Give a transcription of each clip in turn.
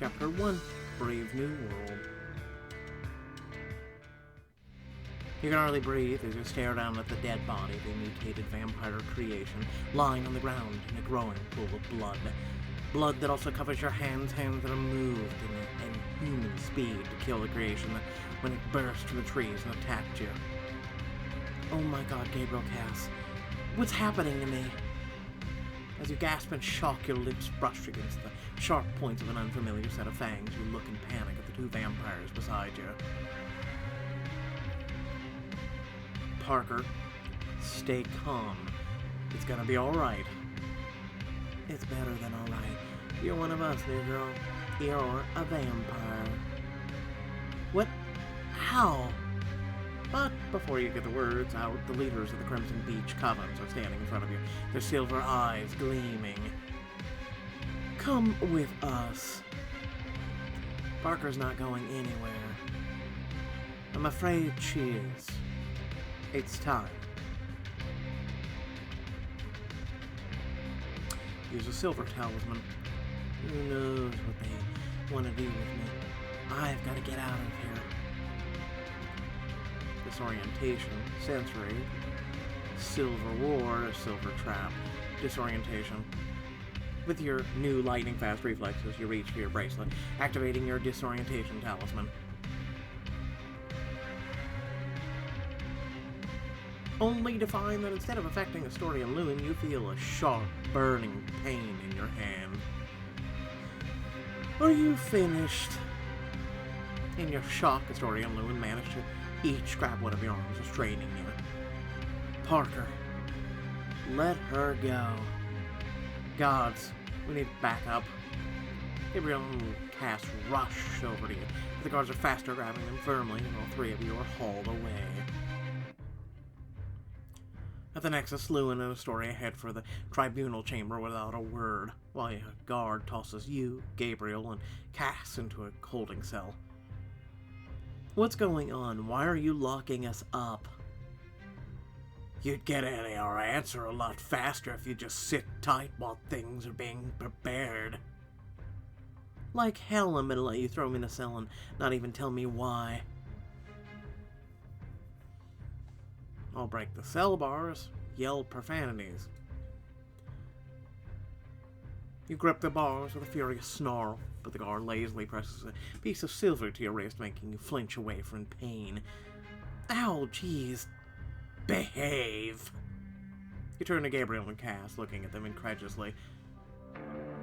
Chapter 1, Brave New World. You can hardly breathe as you stare down at the dead body of a mutated vampire creation lying on the ground in a growing pool of blood. Blood that also covers your hands that are moved in inhuman speed to kill the creation when it burst from the trees and attacked you. Oh my god, Gabriel Cass. What's happening to me? As you gasp in shock, your lips brush against the sharp points of an unfamiliar set of fangs, you look in panic at the two vampires beside you. Parker, stay calm. It's gonna be alright. It's better than alright. You're one of us, new girl. You're a vampire. What? How? But before you get the words out, the leaders of the Crimson Beach Covens are standing in front of you, their silver eyes gleaming. Come with us. Parker's not going anywhere. I'm afraid she is. It's time. Use a silver talisman. Who knows what they want to do with me? I've got to get out of here. Disorientation, sensory, silver ward, a silver trap, disorientation. With your new lightning-fast reflexes, you reach for your bracelet, activating your disorientation talisman. Only to find that instead of affecting Astoria and Lewin, you feel a sharp, burning pain in your hand. Are you finished? In your shock, Astoria and Lewin manage to each grab one of your arms, restraining you. Parker, let her go. Gods, we need backup. Gabriel and Cass rush over to you, but the guards are faster, grabbing them firmly, and all three of you are hauled away. At the Nexus, Lewin and Astoria head for the tribunal chamber without a word, while a guard tosses you, Gabriel, and Cass into a holding cell. What's going on? Why are you locking us up? You'd get any our answer a lot faster if you just sit tight while things are being prepared. Like hell I'm gonna let you throw me in a cell and not even tell me why. I'll break the cell bars, yell profanities. You grip the bars with a furious snarl, but the guard lazily presses a piece of silver to your wrist, making you flinch away from pain. Ow, jeez. Behave. You turn to Gabriel and Cass, looking at them incredulously.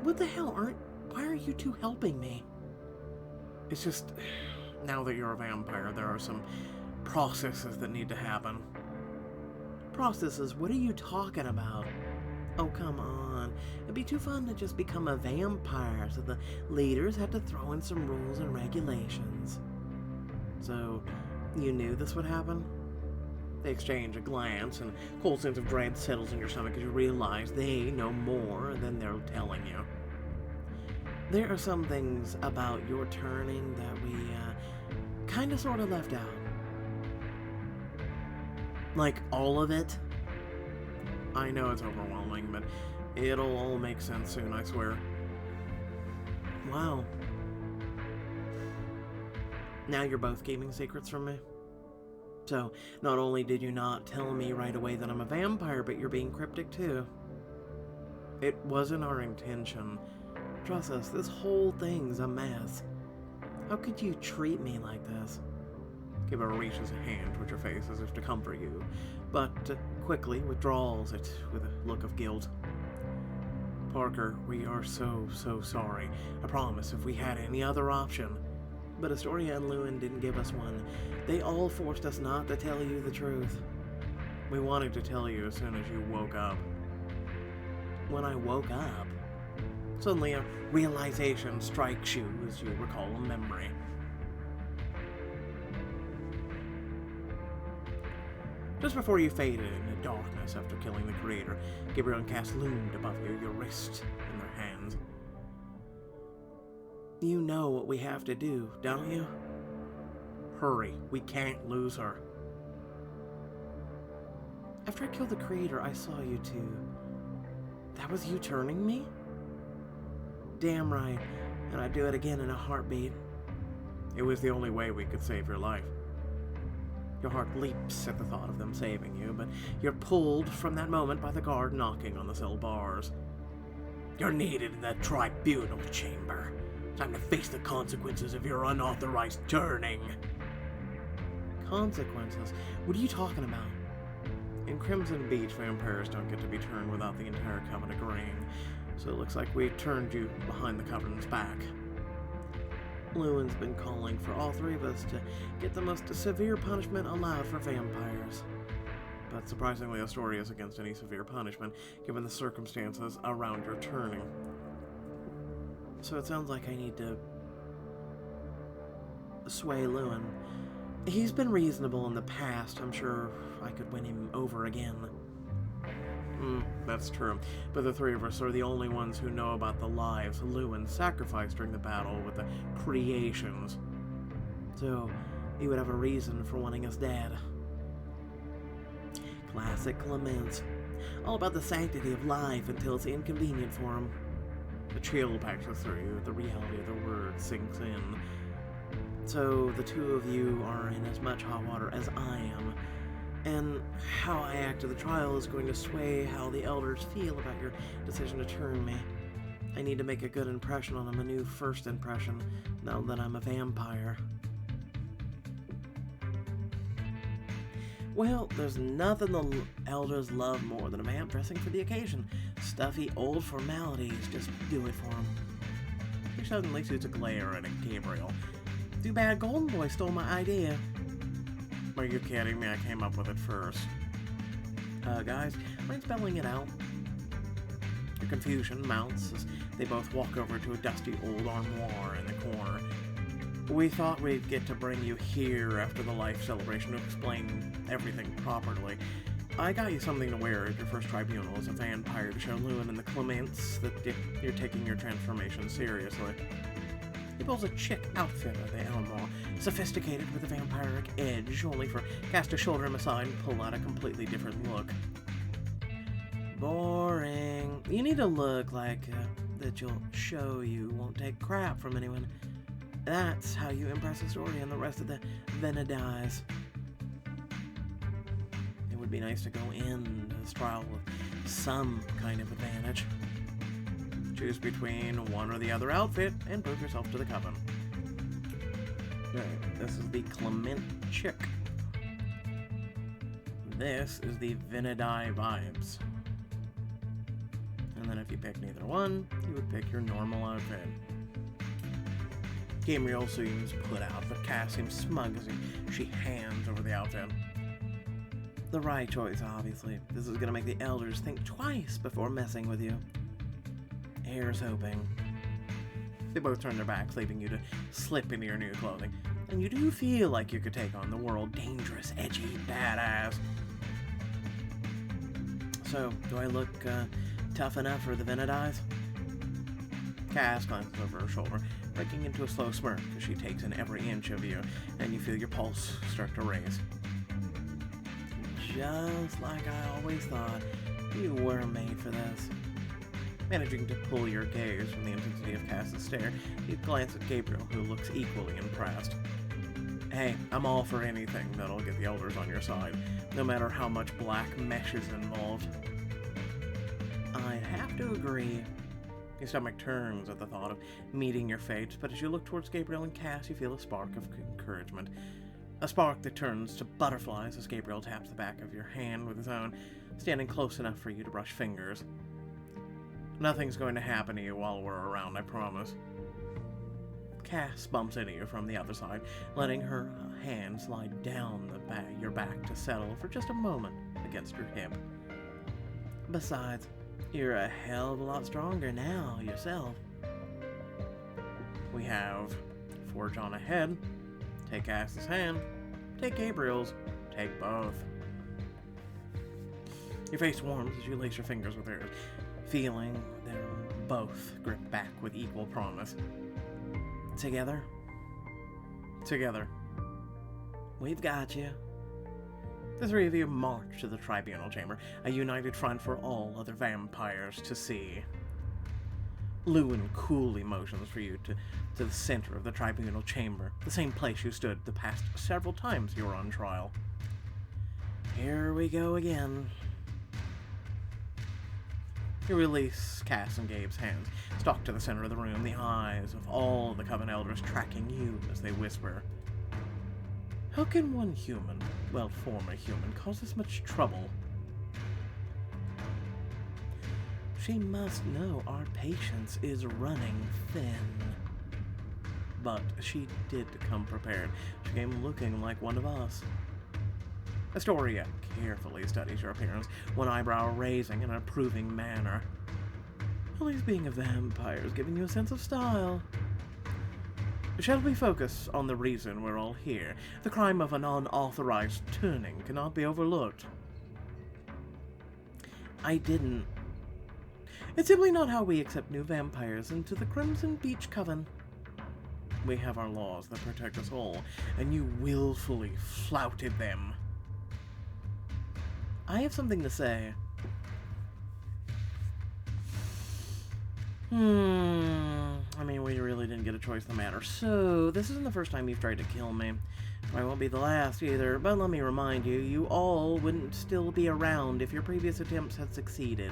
What the hell, why are you two helping me? It's just, now that you're a vampire, there are some processes that need to happen. Processes? What are you talking about? Oh, come on. It'd be too fun to just become a vampire, so the leaders had to throw in some rules and regulations. So, you knew this would happen? They exchange a glance, and a cold sense of dread settles in your stomach as you realize they know more than they're telling you. There are some things about your turning that we, kinda sorta left out. Like, all of it? I know it's overwhelming, but it'll all make sense soon, I swear. Wow. Now you're both keeping secrets from me? So, not only did you not tell me right away that I'm a vampire, but you're being cryptic too. It wasn't our intention. Trust us, this whole thing's a mess. How could you treat me like this? Gabriel reaches a hand towards your face as if to comfort you, but quickly withdraws it with a look of guilt. Parker, we are so sorry. I promise if we had any other option. But Astoria and Lewin didn't give us one. They all forced us not to tell you the truth. We wanted to tell you as soon as you woke up. When I woke up, suddenly a realization strikes you as you recall a memory. Just before you faded into darkness after killing the creator, Gabriel and Cass loomed above you, your wrist in their hands. You know what we have to do, don't you? Hurry, we can't lose her. After I killed the creator, I saw you two. That was you turning me? Damn right. and I'd do it again in a heartbeat. It was the only way we could save your life. Your heart leaps at the thought of them saving you, but you're pulled from that moment by the guard knocking on the cell bars. You're needed in that tribunal chamber. Time to face the consequences of your unauthorized turning. Consequences? What are you talking about? In Crimson Beach, vampires don't get to be turned without the entire coven agreeing, so it looks like we turned you behind the covenant's back. Lewin's been calling for all three of us to get the most severe punishment allowed for vampires. But surprisingly, Astoria is against any severe punishment, given the circumstances around your turning. So it sounds like I need to sway Lewin. He's been reasonable in the past. I'm sure I could win him over again. That's true. But the three of us are the only ones who know about the lives Lewin sacrificed during the battle with the creations. So, he would have a reason for wanting us dead. Classic Clements. All about the sanctity of life until it's inconvenient for him. The chill passes through, the reality of the word sinks in. So, the two of you are in as much hot water as I am. And how I act at the trial is going to sway how the elders feel about your decision to turn me. I need to make a good impression on them, a new first impression, now that I'm a vampire. Well, there's nothing the elders love more than a vamp dressing for the occasion. Stuffy old formalities, just do it for them. He suddenly shoots a glare at Gabriel. Too bad Golden Boy stole my idea. Are you kidding me? I came up with it first. Guys, mind spelling it out? Your confusion mounts as they both walk over to a dusty old armoire in the corner. We thought we'd get to bring you here after the life celebration to explain everything properly. I got you something to wear at your first tribunal as a vampire to show Lewin and the Clements that you're taking your transformation seriously. He pulls a chic outfit of the armoire, sophisticated with a vampiric edge, only for cast to shoulder him aside and pull out a completely different look. Boring. You need a look like that you'll show you won't take crap from anyone. That's how you impress Astoria and the rest of the Venedies. It would be nice to go into this trial with some kind of advantage. Choose between one or the other outfit and prove yourself to the coven. Right, this is the Clement chick. This is the Venedi vibes. And then if you pick neither one, you would pick your normal outfit. Gabriel seems put out, but Cass seems smug as she hands over the outfit. The right choice, obviously. This is gonna make the elders think twice before messing with you. Here's hoping. They both turn their backs, leaving you to slip into your new clothing. And you do feel like you could take on the world dangerous, edgy, badass. So, do I look tough enough for the Venedies? Cass glances over her shoulder, breaking into a slow smirk as she takes in every inch of you, and you feel your pulse start to raise. Just like I always thought, you were made for this. Managing to pull your gaze from the intensity of Cass's stare, you glance at Gabriel, who looks equally impressed. Hey, I'm all for anything that'll get the elders on your side, no matter how much black mesh is involved. I'd have to agree. Your stomach turns at the thought of meeting your fates, but as you look towards Gabriel and Cass, you feel a spark of encouragement. A spark that turns to butterflies as Gabriel taps the back of your hand with his own, standing close enough for you to brush fingers. Nothing's going to happen to you while we're around, I promise. Cass bumps into you from the other side, letting her hand slide down your back to settle for just a moment against your hip. Besides, you're a hell of a lot stronger now yourself. We have forge on ahead. Take Cass's hand. Take Gabriel's. Take both. Your face warms as you lace your fingers with hers, feeling they're both gripped back with equal promise. Together. Together. We've got you. The three of you march to the tribunal chamber, a united front for all other vampires to see. Lewin coolly motions for you to the center of the tribunal chamber, the same place you stood the past several times you were on trial. Here we go again. You release Cass and Gabe's hands, stalk to the center of the room, the eyes of all the Coven Elders tracking you as they whisper. How can one human, well, former human, cause this much trouble? She must know our patience is running thin. But she did come prepared. She came looking like one of us. Astoria carefully studies your appearance, one eyebrow raising in an approving manner. At least being a vampire is giving you a sense of style. Shall we focus on the reason we're all here? The crime of an unauthorized turning cannot be overlooked. I didn't. It's simply not how we accept new vampires into the Crimson Beach Coven. We have our laws that protect us all, and you willfully flouted them. I have something to say. I mean, we really didn't get a choice in the matter. So, this isn't the first time you've tried to kill me. I won't be the last either, but let me remind you, you all wouldn't still be around if your previous attempts had succeeded.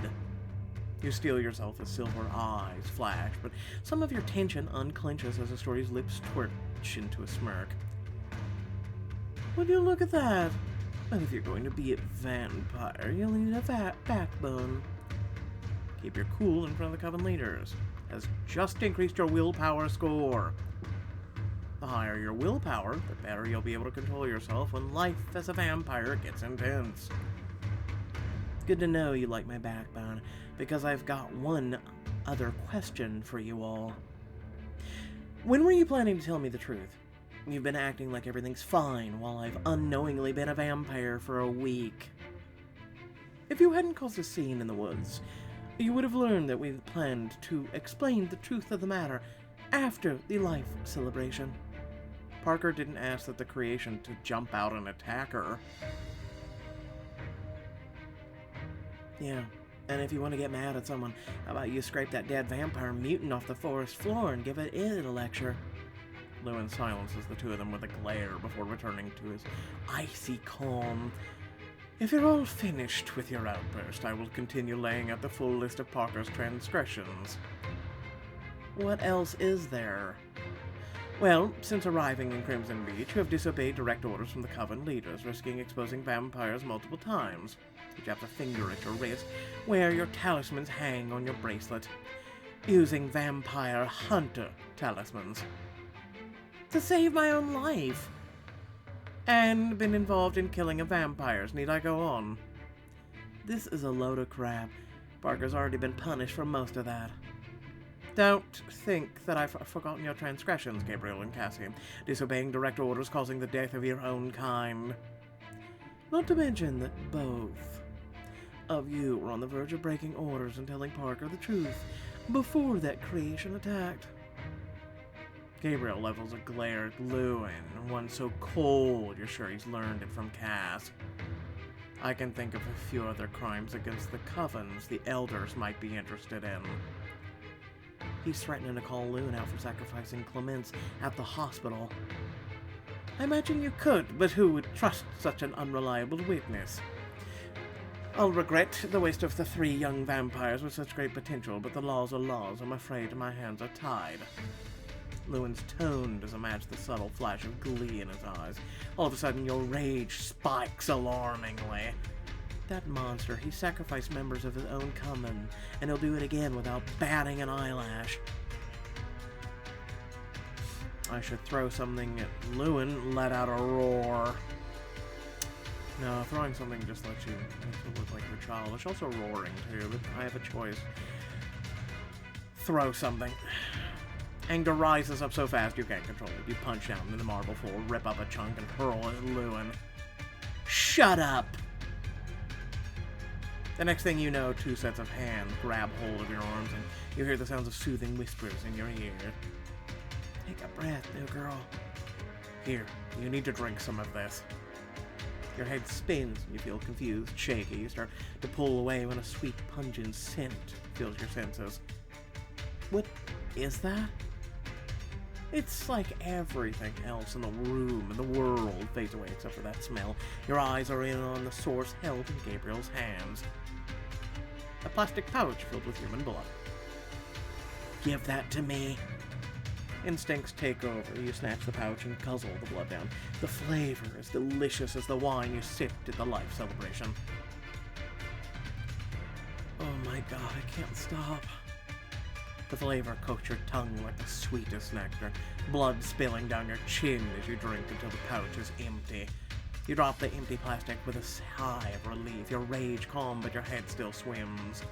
You steel yourself as silver eyes flash, but some of your tension unclenches as Astoria's lips twitch into a smirk. Would you look at that? But if you're going to be a vampire, you'll need a backbone. Keep your cool in front of the Coven leaders. Has just increased your willpower score. The higher your willpower, the better you'll be able to control yourself when life as a vampire gets intense. Good to know you like my backbone, because I've got one other question for you all. When were you planning to tell me the truth? You've been acting like everything's fine while I've unknowingly been a vampire for a week. If you hadn't caused a scene in the woods, you would have learned that we planned to explain the truth of the matter after the life celebration. Parker didn't ask that the creation to jump out and attack her. Yeah, and if you want to get mad at someone, how about you scrape that dead vampire mutant off the forest floor and give it a lecture? Lewin silences the two of them with a glare before returning to his icy calm. If you're all finished with your outburst, I will continue laying out the full list of Parker's transgressions. What else is there? Well, since arriving in Crimson Beach, you have disobeyed direct orders from the Coven leaders, risking exposing vampires multiple times. You have the finger at your wrist, where your talismans hang on your bracelet, using vampire hunter talismans to save my own life. And been involved in killing of vampires. Need I go on? This is a load of crap. Parker's already been punished for most of that. Don't think that I've forgotten your transgressions, Gabriel and Cassie. Disobeying direct orders causing the death of your own kind. Not to mention that both of you were on the verge of breaking orders and telling Parker the truth before that creation attacked. Gabriel levels a glare at Lewin, one so cold you're sure he's learned it from Cass. I can think of a few other crimes against the Covens the Elders might be interested in. He's threatening to call Lewin out for sacrificing Clemence at the hospital. I imagine you could, but who would trust such an unreliable witness? I'll regret the waste of the 3 young vampires with such great potential, but the laws are laws. I'm afraid my hands are tied. Lewin's tone doesn't match the subtle flash of glee in his eyes. All of a sudden, your rage spikes alarmingly. That monster, he sacrificed members of his own coven, and he'll do it again without batting an eyelash. I should throw something at Lewin, let out a roar. No, throwing something just makes you look like you're childish. Also roaring, too, but I have a choice. Throw something. Anger rises up so fast you can't control it. You punch down into the marble floor, rip up a chunk, and hurl it at Lewin. Shut up! The next thing you know, 2 sets of hands grab hold of your arms, and you hear the sounds of soothing whispers in your ear. Take a breath, new girl. Here, you need to drink some of this. Your head spins, and you feel confused, shaky. You start to pull away when a sweet, pungent scent fills your senses. What is that? It's like everything else in the room and the world fades away except for that smell. Your eyes are in on the source held in Gabriel's hands. A plastic pouch filled with human blood. Give that to me. Instincts take over. You snatch the pouch and guzzle the blood down. The flavor is delicious as the wine you sipped at the life celebration. Oh my god, I can't stop. The flavor coats your tongue like the sweetest nectar, blood spilling down your chin as you drink until the pouch is empty. You drop the empty plastic with a sigh of relief, your rage calm, but your head still swims.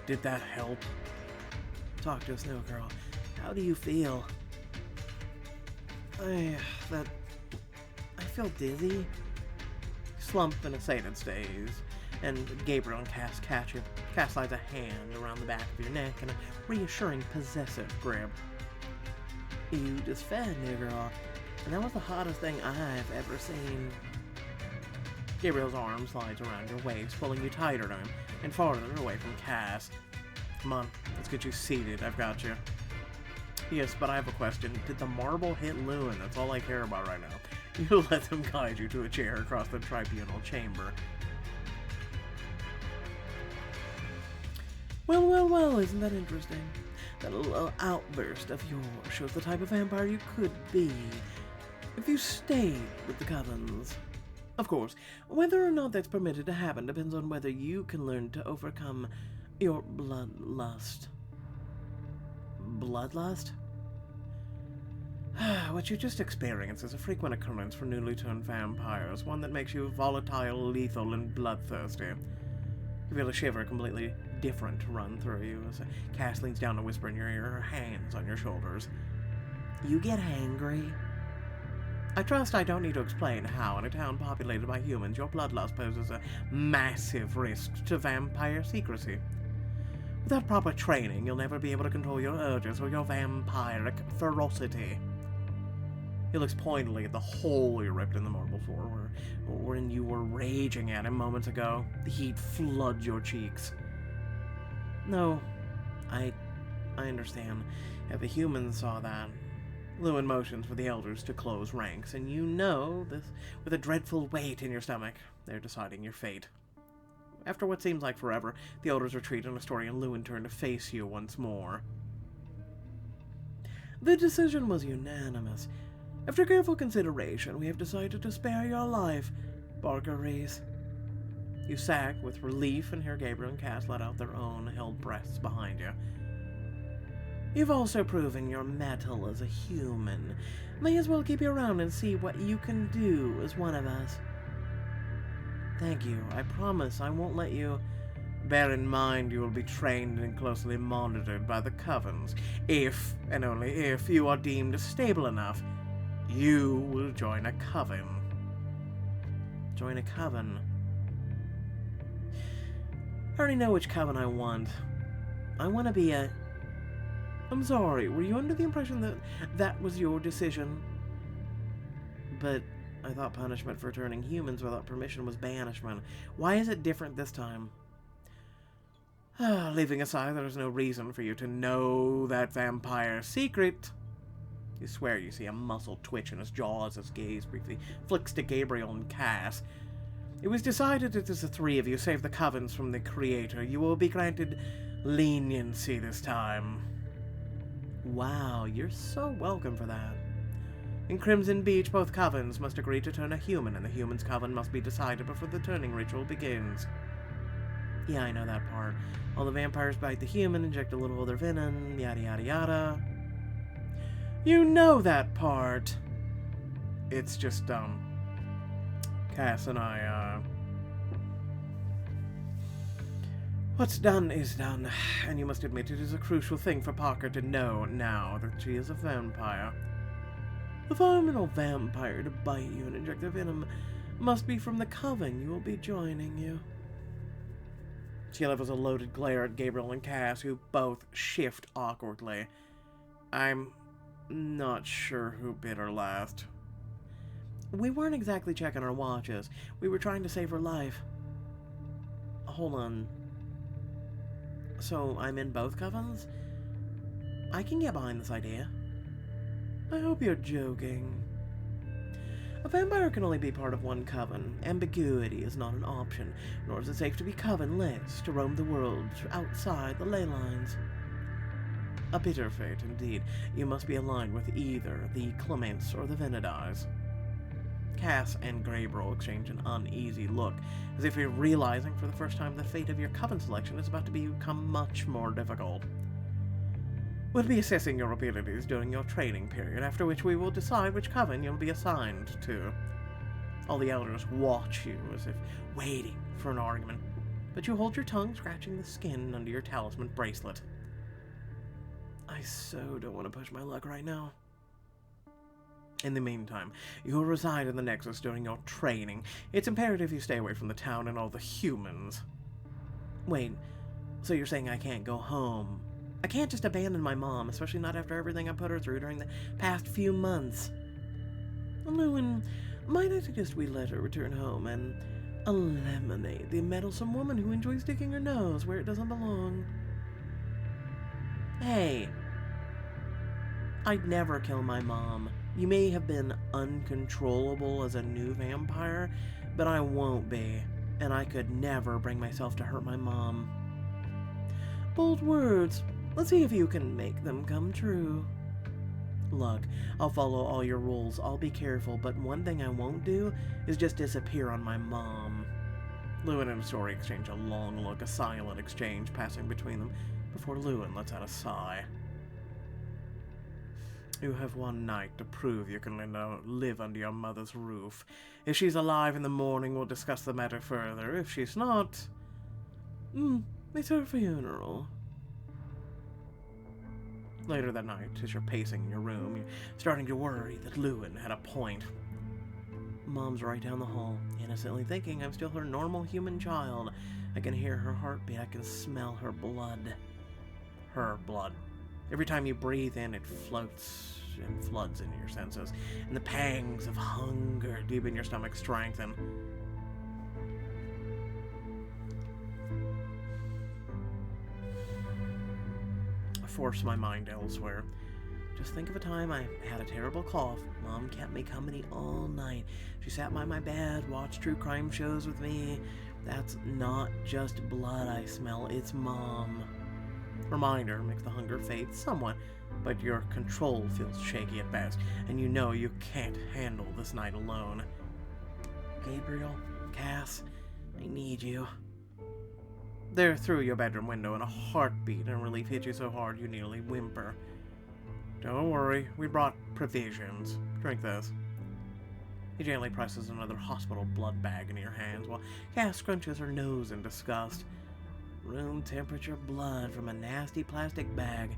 Did that help? Talk to us now, girl. How do you feel? I feel dizzy. Slump in a sated staze, and Gabriel and Cass catch you. Cass slides a hand around the back of your neck in a reassuring, possessive grip. You just fed, new girl, and that was the hottest thing I've ever seen. Gabriel's arm slides around your waist, pulling you tighter to him and farther away from Cass. Come on, let's get you seated. I've got you. Yes, but I have a question. Did the marble hit Lewin? That's all I care about right now. You let them guide you to a chair across the tribunal chamber. Well, isn't that interesting? That little outburst of yours shows the type of vampire you could be if you stayed with the covens. Of course, whether or not that's permitted to happen depends on whether you can learn to overcome your bloodlust. Bloodlust? What you just experienced is a frequent occurrence for newly turned vampires, one that makes you volatile, lethal, and bloodthirsty. You feel a shiver completely different run through you as Cass leans down to whisper in your ear, her hands on your shoulders. You get hangry? I trust I don't need to explain how, in a town populated by humans, your bloodlust poses a massive risk to vampire secrecy. Without proper training, you'll never be able to control your urges or your vampiric ferocity. He looks pointedly at the hole you ripped in the marble floor, wherein you were raging at him moments ago. The heat floods your cheeks. No, I understand. If a human saw that, Lewin motions for the elders to close ranks, and you know this with a dreadful weight in your stomach. They're deciding your fate. After what seems like forever, the elders retreat in a story, and Lewin turned to face you once more. The decision was unanimous. After careful consideration, we have decided to spare your life, Barker Reese. You sag with relief and hear Gabriel and Cass let out their own held breaths behind you. You've also proven your mettle as a human. May as well keep you around and see what you can do as one of us. Thank you. I promise I won't let you. Bear in mind you will be trained and closely monitored by the covens. If, and only if, you are deemed stable enough, you will join a coven. Join a coven? I already know which coven I want. I want to be a... I'm sorry, were you under the impression that that was your decision? But I thought punishment for turning humans without permission was banishment. Why is it different this time? Leaving aside, there is no reason for you to know that vampire secret. You swear you see a muscle twitch in his jaw as his gaze briefly flicks to Gabriel and Cass. It was decided that as the three of you save the covens from the Creator, you will be granted leniency this time. Wow, you're so welcome for that. In Crimson Beach, both covens must agree to turn a human, and the human's coven must be decided before the turning ritual begins. Yeah, I know that part. All the vampires bite the human, inject a little of their venom, yada yada yada. You know that part! It's just, Cass and I, What's done is done, and you must admit it is a crucial thing for Parker to know now that she is a vampire. The final vampire to bite you and inject their venom must be from the coven you will be joining you. She levels a loaded glare at Gabriel and Cass, who both shift awkwardly. I'm not sure who bit her last. We weren't exactly checking our watches. We were trying to save her life. Hold on. So I'm in both covens? I can get behind this idea. I hope you're joking. A vampire can only be part of one coven. Ambiguity is not an option, nor is it safe to be covenless, to roam the world outside the ley lines. A bitter fate, indeed. You must be aligned with either the Clements or the Venedies. Cass and Gabriel exchange an uneasy look, as if you're realizing for the first time the fate of your coven selection is about to become much more difficult. We'll be assessing your abilities during your training period, after which we will decide which coven you'll be assigned to. All the elders watch you, as if waiting for an argument, but you hold your tongue, scratching the skin under your talisman bracelet. I so don't want to push my luck right now. In the meantime, you'll reside in the Nexus during your training. It's imperative you stay away from the town and all the humans. Wait, so you're saying I can't go home? I can't just abandon my mom, especially not after everything I put her through during the past few months. Lewin, might I suggest we let her return home and eliminate the meddlesome woman who enjoys sticking her nose where it doesn't belong? Hey, I'd never kill my mom. You may have been uncontrollable as a new vampire, but I won't be, and I could never bring myself to hurt my mom. Bold words. Let's see if you can make them come true. Look, I'll follow all your rules, I'll be careful, but one thing I won't do is just disappear on my mom. Lewin and Story exchange a long look, a silent exchange passing between them, before Lewin lets out a sigh. You have one night to prove you can live under your mother's roof. If she's alive in the morning, we'll discuss the matter further. If she's not, it's her funeral. Later that night, as you're pacing in your room, you're starting to worry that Lewin had a point. Mom's right down the hall, innocently thinking I'm still her normal human child. I can hear her heartbeat, I can smell her blood. Her blood. Every time you breathe in, it floats and floods into your senses, and the pangs of hunger deep in your stomach strengthen. Force my mind elsewhere. Just think of a time I had a terrible cough. Mom kept me company all night. She sat by my bed, watched true crime shows with me. That's not just blood I smell, it's Mom. Reminder makes the hunger fade somewhat, but your control feels shaky at best, and you know you can't handle this night alone. Gabriel, Cass, I need you. They're through your bedroom window, and a heartbeat and relief hit you so hard you nearly whimper. Don't worry, we brought provisions. Drink this. He gently presses another hospital blood bag into your hands, while Cass scrunches her nose in disgust. Room temperature blood from a nasty plastic bag.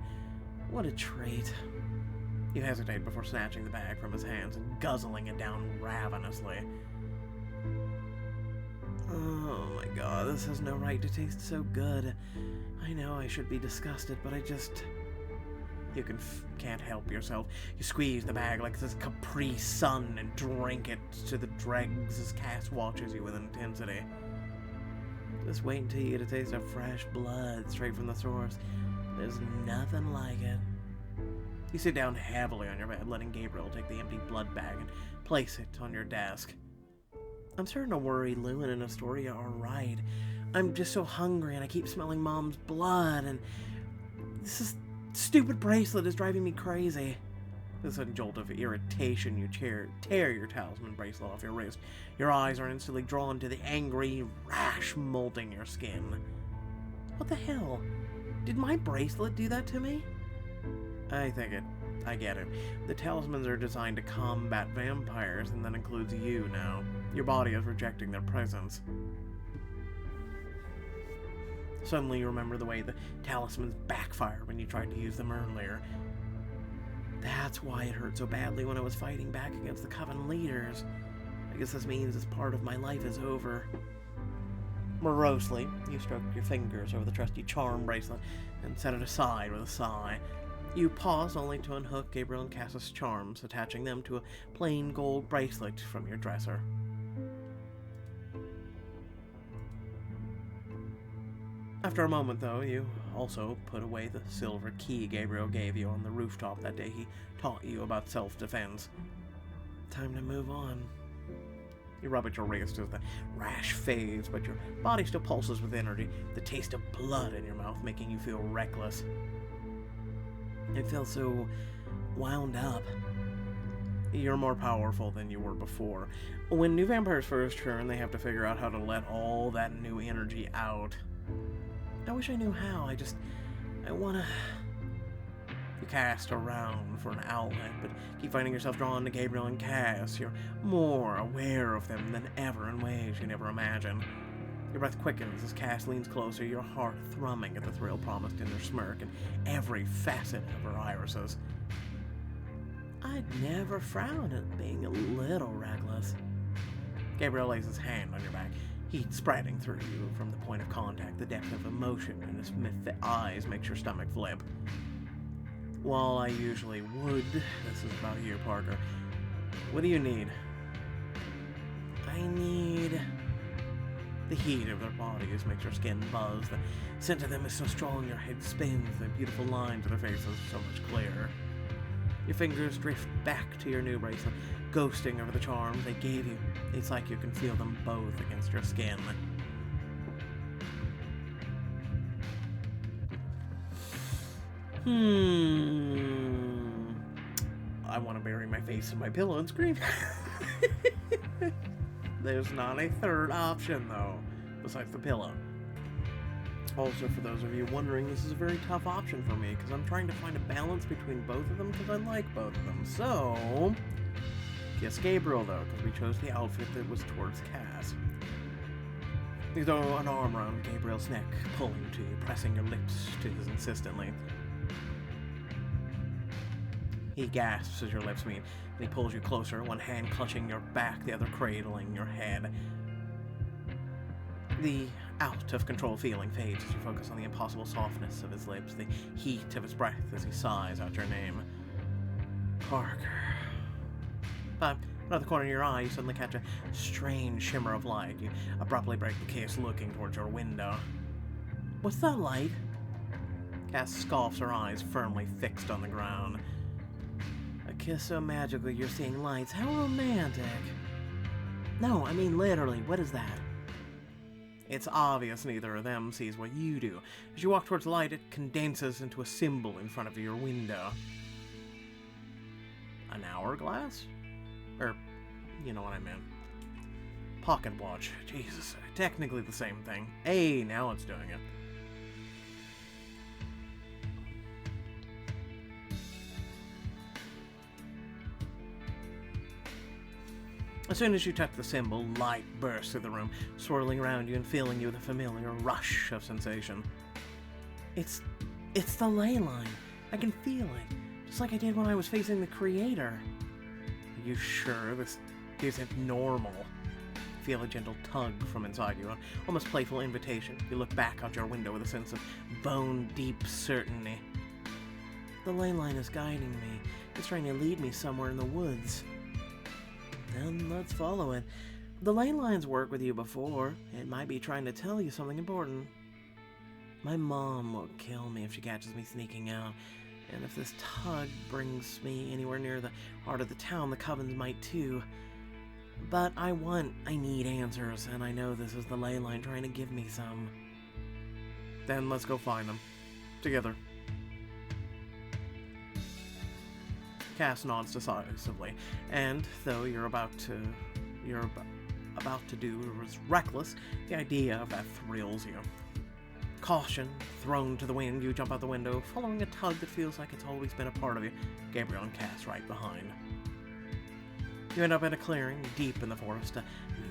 What a treat. You hesitate before snatching the bag from his hands and guzzling it down ravenously. Oh my god, this has no right to taste so good. I know I should be disgusted, but I just... You can't help yourself. You squeeze the bag like this Capri Sun and drink it to the dregs as Cass watches you with intensity. Just wait until you get a taste of fresh blood straight from the source. There's nothing like it. You sit down heavily on your bed, letting Gabriel take the empty blood bag and place it on your desk. I'm starting to worry Lewin and Astoria are right. I'm just so hungry and I keep smelling Mom's blood, and this stupid bracelet is driving me crazy. With a sudden jolt of irritation, you tear your talisman bracelet off your wrist. Your eyes are instantly drawn to the angry rash molting your skin. What the hell? Did my bracelet do that to me? I get it. The talismans are designed to combat vampires, and that includes you now. Your body is rejecting their presence. Suddenly you remember the way the talismans backfired when you tried to use them earlier. That's why it hurt so badly when I was fighting back against the Coven leaders. I guess this means this part of my life is over. Morosely, you stroked your fingers over the trusty charm bracelet and set it aside with a sigh. You pause only to unhook Gabriel and Cass's charms, attaching them to a plain gold bracelet from your dresser. After a moment, though, you also put away the silver key Gabriel gave you on the rooftop that day he taught you about self-defense. Time to move on. You rub at your wrist as the rash fades, but your body still pulses with energy, the taste of blood in your mouth making you feel reckless. It feels so wound up. You're more powerful than you were before. When new vampires first turn, they have to figure out how to let all that new energy out. I wish I knew how. I wanna... You cast around for an outlet, but keep finding yourself drawn to Gabriel and Cass. You're more aware of them than ever in ways you never imagined. Your breath quickens as Cass leans closer, your heart thrumming at the thrill promised in her smirk and every facet of her irises. I'd never frown at being a little reckless. Gabriel lays his hand on your back, heat spreading through you from the point of contact. The depth of emotion in his eyes makes your stomach flip. While I usually would, this is about you, Parker. What do you need? I need... The heat of their bodies makes your skin buzz. The scent of them is so strong your head spins. The beautiful lines of their faces are so much clearer. Your fingers drift back to your new bracelet, ghosting over the charms they gave you. It's like you can feel them both against your skin. I want to bury my face in my pillow and scream. There's not a third option, though, besides the pillow. Also, for those of you wondering, this is a very tough option for me, because I'm trying to find a balance between both of them, because I like both of them. So, kiss Gabriel, though, because we chose the outfit that was towards Cass. You throw an arm around Gabriel's neck, pulling to you, pressing your lips to his insistently. He gasps as your lips meet, and he pulls you closer, one hand clutching your back, the other cradling your head. The out-of-control feeling fades as you focus on the impossible softness of his lips, the heat of his breath as he sighs out your name. Parker. But out of the corner of your eye, you suddenly catch a strange shimmer of light. You abruptly break the kiss, looking towards your window. What's that light? Cass scoffs, her eyes firmly fixed on the ground. A kiss so magical you're seeing lights. How romantic. No, I mean literally, what is that? It's obvious neither of them sees what you do. As you walk towards the light, it condenses into a symbol in front of your window. An hourglass? Or, you know what I meant. Pocket watch. Jesus, technically the same thing. Hey, now it's doing it. As soon as you touch the symbol, light bursts through the room, swirling around you and filling you with a familiar rush of sensation. It's the ley line. I can feel it, just like I did when I was facing the Creator. Are you sure this isn't normal? Feel a gentle tug from inside you, an almost playful invitation. You look back out your window with a sense of bone-deep certainty. The ley line is guiding me. It's trying to lead me somewhere in the woods. Then let's follow it. The ley lines worked with you before. It might be trying to tell you something important. My mom will kill me if she catches me sneaking out. And if this tug brings me anywhere near the heart of the town, the covens might too. But I need answers, and I know this is the ley line trying to give me some. Then let's go find them. Together. Cass nods decisively, and though you're about to do is reckless, the idea of that thrills you. Caution thrown to the wind, you jump out the window, following a tug that feels like it's always been a part of you. Gabriel and Cass right behind. You end up in a clearing deep in the forest. A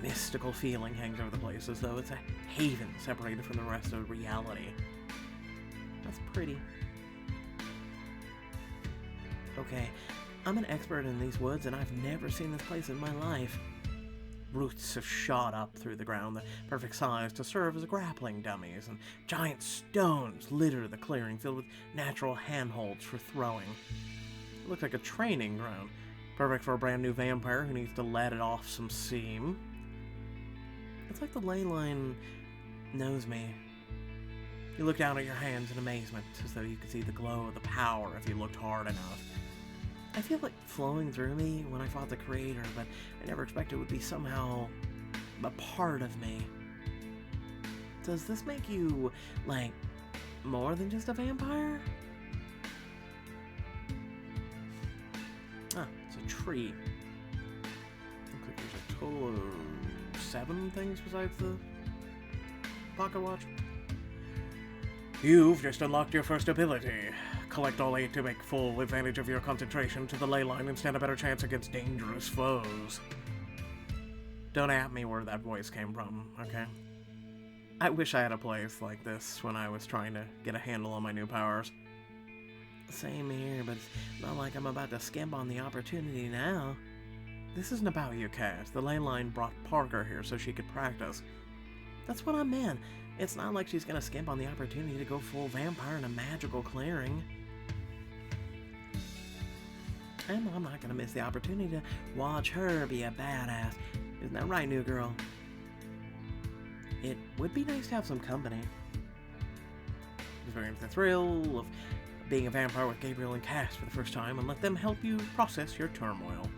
mystical feeling hangs over the place, as though it's a haven separated from the rest of reality. That's pretty. Okay, I'm an expert in these woods, and I've never seen this place in my life. Roots have shot up through the ground, the perfect size to serve as grappling dummies, and giant stones litter the clearing, filled with natural handholds for throwing. It looks like a training ground, perfect for a brand new vampire who needs to let it off some steam. It's like the ley line knows me. You look down at your hands in amazement, as though you could see the glow of the power if you looked hard enough. I feel it flowing through me when I fought the Creator, but I never expected it would be somehow a part of me. Does this make you, like, more than just a vampire? Ah, it's a tree. Looks like there's a total of 7 things besides the pocket watch. You've just unlocked your first ability. Collect all 8 to make full advantage of your concentration to the ley line and stand a better chance against dangerous foes. Don't at me where that voice came from, okay? I wish I had a place like this when I was trying to get a handle on my new powers. Same here, but it's not like I'm about to skimp on the opportunity now. This isn't about you, Cat. The ley line brought Parker here so she could practice. That's what I meant. It's not like she's gonna skimp on the opportunity to go full vampire in a magical clearing. And I'm not gonna miss the opportunity to watch her be a badass. Isn't that right, new girl? It would be nice to have some company. Experience the thrill of being a vampire with Gabriel and Cass for the first time and let them help you process your turmoil.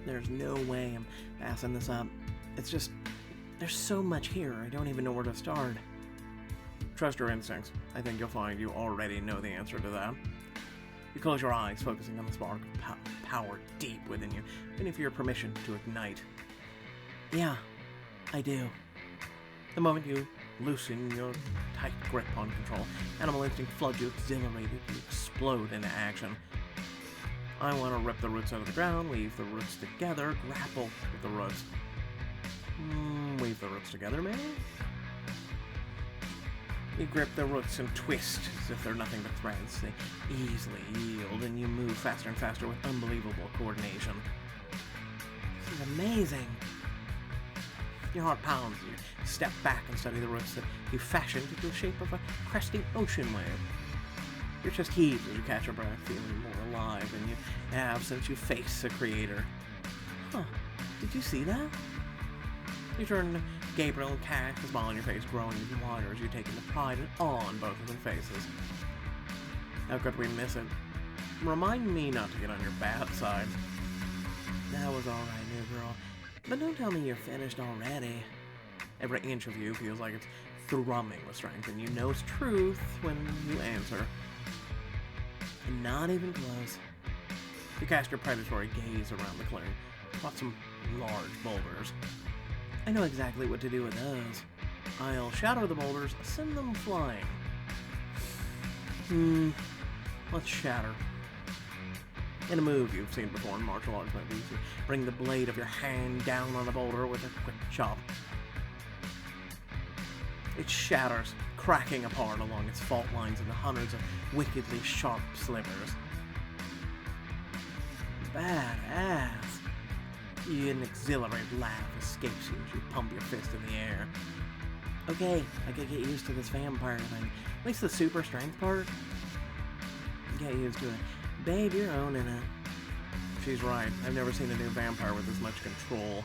There's no way I'm passing this up. It's just, there's so much here, I don't even know where to start. Trust your instincts. I think you'll find you already know the answer to that. You close your eyes, focusing on the spark of power deep within you, waiting for your permission to ignite. Yeah, I do. The moment you loosen your tight grip on control, animal instinct floods you, exhilarated, you explode into action. I want to rip the roots out of the ground, weave the roots together, grapple with the roots. Weave the roots together, maybe? You grip the roots and twist as if they're nothing but threads. They easily yield, and you move faster and faster with unbelievable coordination. This is amazing. Your heart pounds. You step back and study the roots that you fashioned into the shape of a cresting ocean wave. Your chest heaves as you catch your breath, feeling more alive than you have since you faced the Creator. Huh. Did you see that? You turn to Gabriel and Cass, a smile on your face growing even wider as you take in the pride and awe on both of their faces. How could we miss it? Remind me not to get on your bad side. That was alright, new girl. But don't tell me you're finished already. Every inch of you feels like it's thrumming with strength, and you know it's truth when you answer. And not even close. You cast your predatory gaze around the clearing, spot some large boulders. I know exactly what to do with those. I'll shatter the boulders, send them flying. Let's shatter. In a move you've seen before in martial arts movies, you bring the blade of your hand down on a boulder with a quick chop. It shatters, cracking apart along its fault lines into hundreds of wickedly sharp slivers. Badass. An exhilarated laugh escapes you as you pump your fist in the air. Okay, I could get used to this vampire thing. At least the super strength part. Get used to it. Babe, you're owning it. She's right. I've never seen a new vampire with as much control.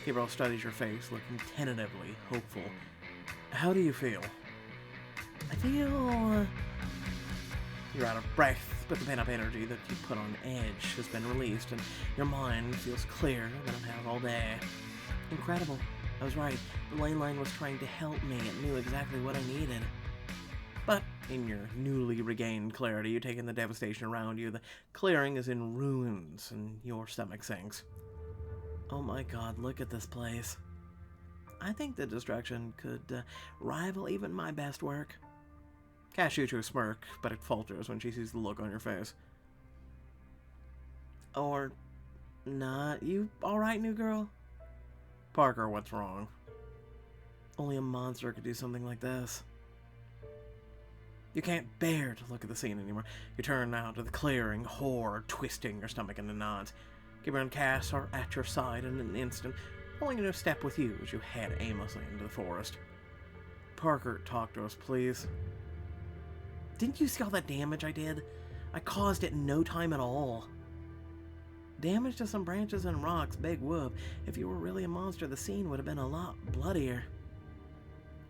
Gabriel studies your face, looking tentatively hopeful. How do you feel? I feel... You're out of breath, but the pent-up energy that you put on edge has been released, and your mind feels clearer than it has all day. Incredible. I was right. The ley line was trying to help me. It knew exactly what I needed. But in your newly regained clarity, you take in the devastation around you. The clearing is in ruins, and your stomach sinks. Oh my god, look at this place. I think the destruction could rival even my best work. Cass shoots you a smirk, but it falters when she sees the look on your face. Or not. You alright, new girl? Parker, what's wrong? Only a monster could do something like this. You can't bear to look at the scene anymore. You turn now to the clearing, horror twisting your stomach into knots. Gabriel and Cass are at your side in an instant, pulling into step with you as you head aimlessly into the forest. Parker, talk to us, please. Didn't you see all that damage I did? I caused it in no time at all. Damage to some branches and rocks, big whoop. If you were really a monster, the scene would have been a lot bloodier.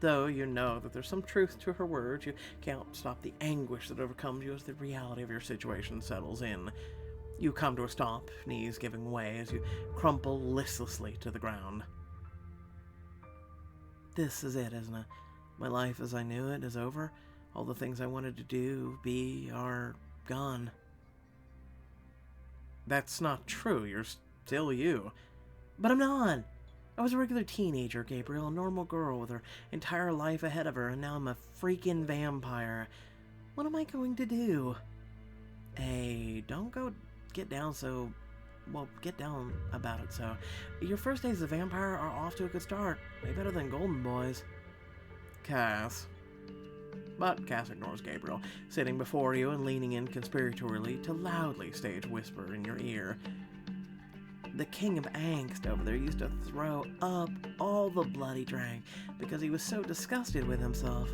Though you know that there's some truth to her words, you can't stop the anguish that overcomes you as the reality of your situation settles in. You come to a stop, knees giving way as you crumple listlessly to the ground. This is it, isn't it? My life as I knew it is over. All the things I wanted to do, be, are gone. That's not true. You're still you. But I'm not. I was a regular teenager, Gabriel, a normal girl with her entire life ahead of her, and now I'm a freaking vampire. What am I going to do? Hey, don't go get down about it. So, your first days as a vampire are off to a good start. Way better than Golden Boys. Cass. But Cass ignores Gabriel, sitting before you and leaning in conspiratorially to loudly stage whisper in your ear. The king of angst over there used to throw up all the blood he drank because he was so disgusted with himself.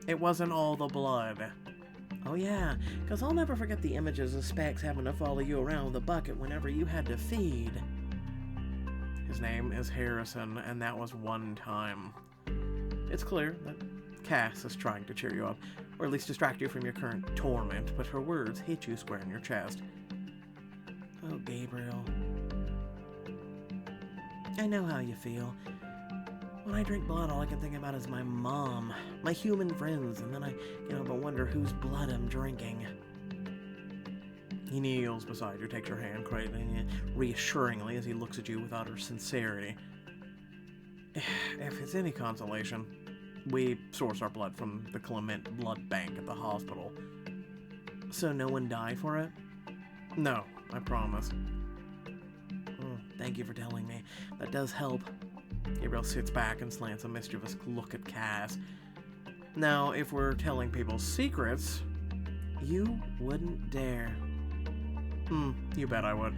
It wasn't all the blood. Oh yeah, because I'll never forget the images of Specs having to follow you around with a bucket whenever you had to feed. His name is Harrison, and that was one time. It's clear that Cass is trying to cheer you up, or at least distract you from your current torment, but her words hit you square in your chest. Oh, Gabriel. I know how you feel. When I drink blood, all I can think about is my mom, my human friends, and then I can't but wonder whose blood I'm drinking. He kneels beside you, takes your hand, cradling it reassuringly as he looks at you with utter sincerity. If it's any consolation, we source our blood from the Clement blood bank at the hospital. So no one died for it? No, I promise. Thank you for telling me. That does help. Gabriel sits back and slants a mischievous look at Cass. Now, if we're telling people secrets, you wouldn't dare. You bet I would.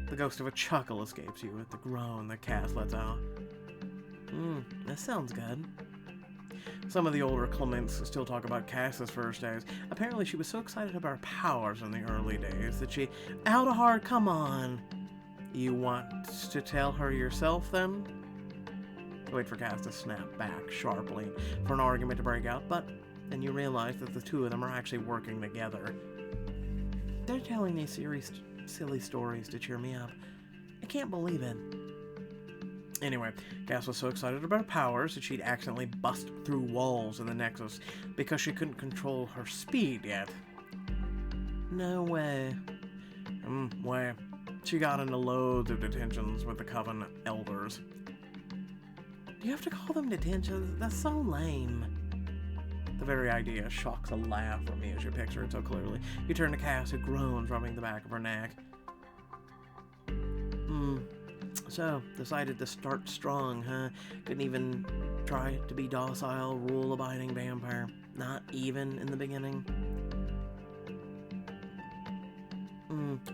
The ghost of a chuckle escapes you at the groan that Cass lets out. This sounds good. Some of the older Clements still talk about Cass's first days. Apparently she was so excited about her powers in the early days that she... Aldahar, come on! You want to tell her yourself, then? Wait for Cass to snap back sharply for an argument to break out, but then you realize that the two of them are actually working together. They're telling me silly stories to cheer me up. I can't believe it. Anyway, Cass was so excited about her powers that she'd accidentally bust through walls in the Nexus because she couldn't control her speed yet. No way. Way. She got into loads of detentions with the Coven elders. Do you have to call them detentions? That's so lame. The very idea shocks a laugh from me as you picture it so clearly. You turn to Cass, who groans, rubbing the back of her neck. So, decided to start strong, huh? Couldn't even try to be docile, rule-abiding vampire. Not even in the beginning.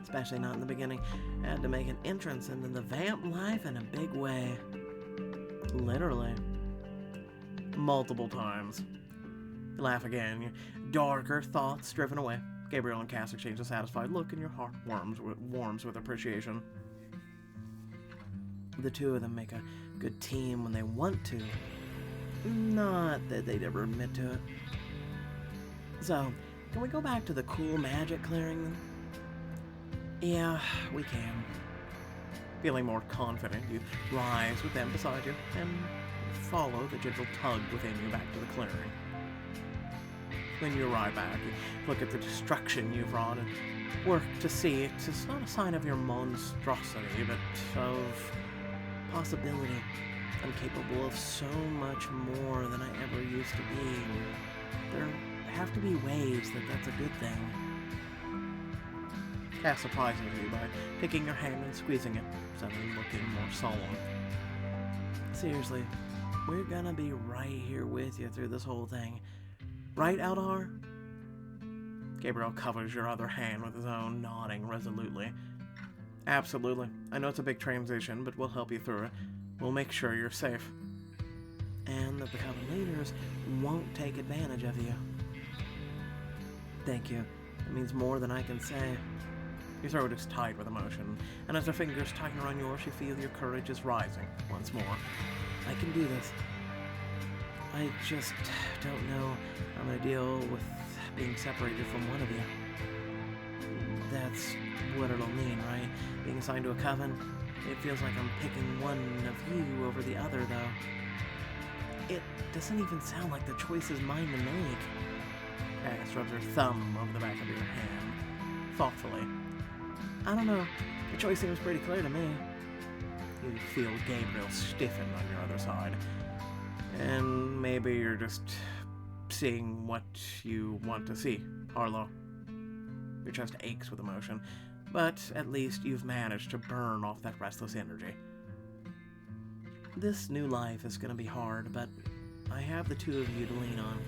Especially not in the beginning. Had to make an entrance into the vamp life in a big way. Literally. Multiple times. You laugh again, your darker thoughts driven away. Gabriel and Cass exchange a satisfied look, and your heart warms with appreciation. The two of them make a good team when they want to. Not that they'd ever admit to it. So, can we go back to the cool magic clearing then? Yeah, we can. Feeling more confident, you rise with them beside you and follow the gentle tug within you back to the clearing. When you arrive back, you look at the destruction you've wrought and work to see it's not a sign of your monstrosity, but of possibility. I'm capable of so much more than I ever used to be. There have to be ways that that's a good thing. Cass surprises you by taking your hand and squeezing it, suddenly looking more solemn. Seriously, we're gonna be right here with you through this whole thing. Right, Aldahar? Gabriel covers your other hand with his own, nodding resolutely. Absolutely. I know it's a big transition, but we'll help you through it. We'll make sure you're safe. And that the Coven leaders won't take advantage of you. Thank you. It means more than I can say. Your throat is tight with emotion, and as her fingers tighten around yours, you feel your courage is rising once more. I can do this. I just don't know how to deal with being separated from one of you. That's what it'll mean, right? Being assigned to a coven. It feels like I'm picking one of you over the other, though. It doesn't even sound like the choice is mine to make. Cass rubs her thumb over the back of your hand, thoughtfully. I don't know. The choice seems pretty clear to me. You feel Gabriel stiffen on your other side. And maybe you're just seeing what you want to see, Harlow. Your chest aches with emotion, but at least you've managed to burn off that restless energy. This new life is going to be hard, but I have the two of you to lean on.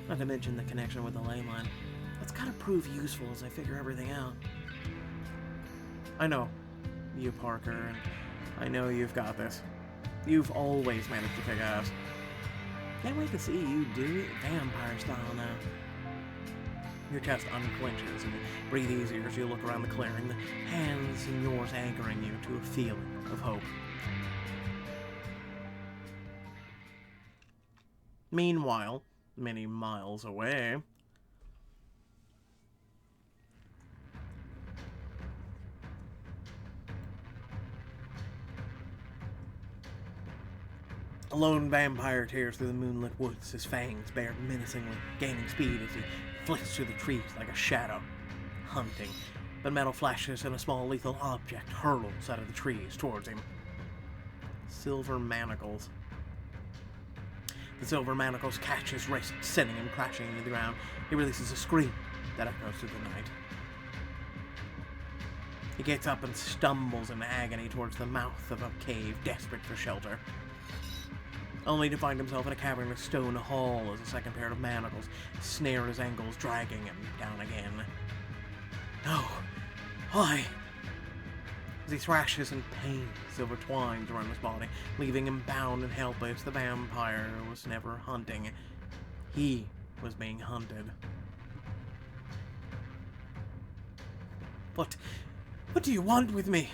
Not to mention the connection with the ley line. That's got to prove useful as I figure everything out. I know you, Parker, and I know you've got this. You've always managed to kick ass. Can't wait to see you do it vampire style now. Your chest unclenches and you breathe easier as you look around the clearing, the hands in yours anchoring you to a feeling of hope. Meanwhile, many miles away, a lone vampire tears through the moonlit woods, his fangs bared menacingly, gaining speed as he flits through the trees like a shadow, hunting. But metal flashes and a small lethal object hurtles out of the trees towards him. Silver manacles. The silver manacles catch his wrist, sending him crashing into the ground. He releases a scream that echoes through the night. He gets up and stumbles in agony towards the mouth of a cave, desperate for shelter, only to find himself in a cavernous stone hall as a second pair of manacles snare his ankles, dragging him down again. No! Why? As he thrashes in pain, silver twines around his body, leaving him bound and helpless. The vampire was never hunting. He was being hunted. What do you want with me?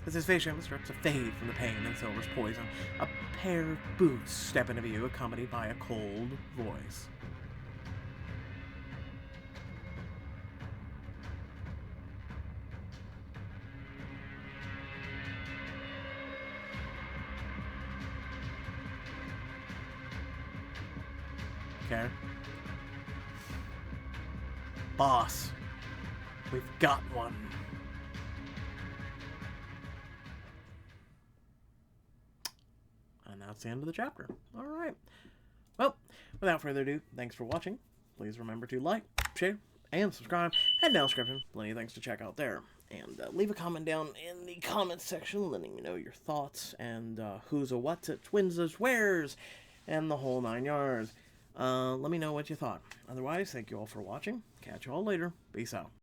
As his vision starts to fade from the pain and Silver's poison, a pair of boots step into view, accompanied by a cold voice. Okay. Boss, we've got one. And that's the end of the chapter. Alright. Well, without further ado, thanks for watching. Please remember to like, share, and subscribe. Head down description. Plenty of things to check out there. And leave a comment down in the comments section letting me know your thoughts and who's a what's at twins' where's and the whole 9 yards. Let me know what you thought. Otherwise, thank you all for watching. Catch you all later. Peace out.